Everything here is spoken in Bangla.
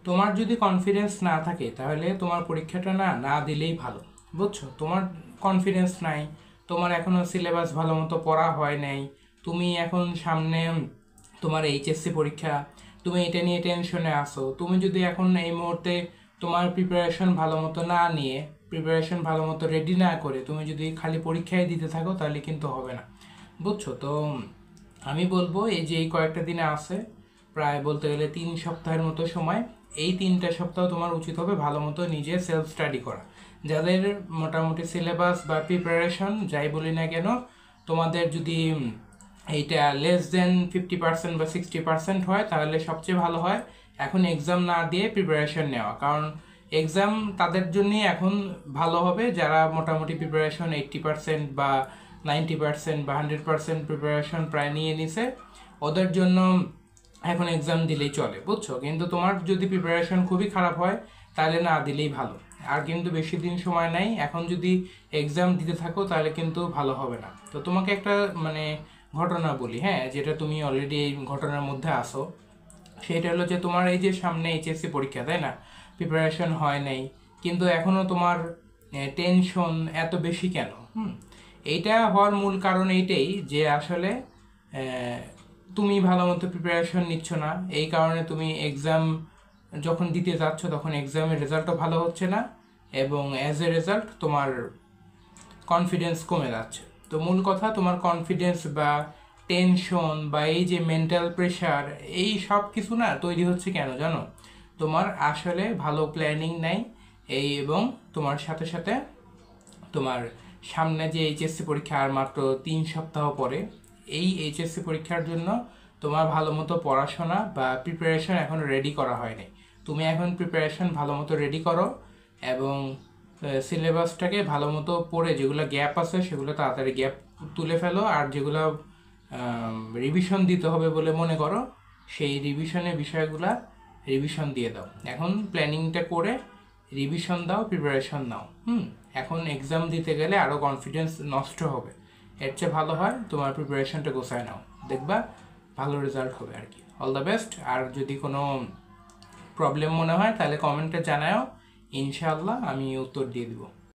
তোমার যদি কনফিডেন্স না থাকে তাহলে তোমার পরীক্ষাটা না না দিলেই ভালো, বুঝছো? তোমার কনফিডেন্স নাই, তোমার এখনো সিলেবাস ভালো মতো পড়া হয় নাই, তুমি এখন সামনে তোমার এইচএসসি পরীক্ষা, তুমি এটা নিয়ে টেনশনে আসো। তুমি যদি এখন এই মুহূর্তে তোমার প্রিপারেশন ভালো মতো না নিয়ে, প্রিপারেশন ভালো মতো রেডি না করে তুমি যদি খালি পরীক্ষায় দিতে থাকো তাহলে কিন্তু হবে না, বুঝছো? তো আমি বলবো এই যে এই কয়েকটা দিনে আছে, প্রায় বলতে গেলে 3 সপ্তাহের মতো সময়, এই 3টা সপ্তাহ তোমার উচিত হবে ভালো মতো নিজে সেলফ স্টাডি করা। যাদের মোটামুটি সিলেবাস বা প্রিপারেশন যাই বলি না কেন, তোমাদের যদি এইটা লেস দেন 50% বা 60% হয় তাহলে সবচেয়ে ভালো হয় এখন এক্সাম না দিয়ে প্রিপারেশন নেওয়া। কারণ এক্সাম তাদের জন্যই এখন ভালো হবে যারা মোটামুটি প্রিপারেশন 80% বা 90% বা 100% প্রিপারেশন প্রায় নিয়ে নিছে, ওদের জন্য এখন এক্সাম দিলেই চলে, বুঝছো? কিন্তু তোমার যদি প্রিপারেশন খুবই খারাপ হয় তাহলে না দিলেই ভালো। আর কিন্তু বেশি দিন সময় নাই, এখন যদি এক্সাম দিতে থাকো তাহলে কিন্তু ভালো হবে না। তো তোমাকে একটা মানে ঘটনা বলি, হ্যাঁ, যেটা তুমি অলরেডি এই ঘটনার মধ্যে আসো। সেটা হলো যে তোমার এই যে সামনে এইচএসসি পরীক্ষা, তাই না? প্রিপারেশন হয় নাই, কিন্তু এখনো তোমার টেনশন এত বেশি কেন? এইটা হওয়ার মূল কারণ এইটাই যে আসলে আহ, তুমি ভালো মতো প্রিপারেশন নিচ্ছ না, এই কারণে তুমি এক্সাম যখন দিতে যাচ্ছ তখন এক্সামের রেজাল্টও ভালো হচ্ছে না, এবং অ্যাজ এ রেজাল্ট তোমার কনফিডেন্স কমে যাচ্ছে। তো মূল কথা, তোমার কনফিডেন্স বা টেনশন বা এই যে মেন্টাল প্রেশার, এই সব কিছু না তৈরি হচ্ছে কেন জানো? তোমার আসলে ভালো প্ল্যানিং নাই এই, এবং তোমার সাথে সাথে তোমার সামনে যে এইচএসসি পরীক্ষা আর মাত্র 3 সপ্তাহ পরে, এই এইচএসসি পরীক্ষার জন্য তোমার ভালো মতো পড়াশোনা বা প্রিপারেশন এখন রেডি করা হয়নি। তুমি এখন প্রিপারেশন ভালো মতো রেডি করো, এবং সিলেবাসটাকে ভালো মতো পড়ে যেগুলো গ্যাপ আছে সেগুলো তাড়াতাড়ি গ্যাপ তুলে ফেলো, আর যেগুলো রিভিশন দিতে হবে বলে মনে করো সেই রিভিশনের বিষয়গুলা রিভিশন দিয়ে দাও। এখন প্ল্যানিংটা করে রিভিশন দাও, প্রিপারেশন নাও। এখন এক্সাম দিতে গেলে আরও কনফিডেন্স নষ্ট হবে, এর চেয়ে ভালো হয় তোমার প্রিপারেশনটা গোছায় নাও, দেখবা ভালো রেজাল্ট হবে আর কি। All the best. আর যদি কোনো প্রবলেম মনে হয় তাহলে কমেন্টে জানাও, ইনশাআল্লাহ আমি উত্তর দিয়ে দিব।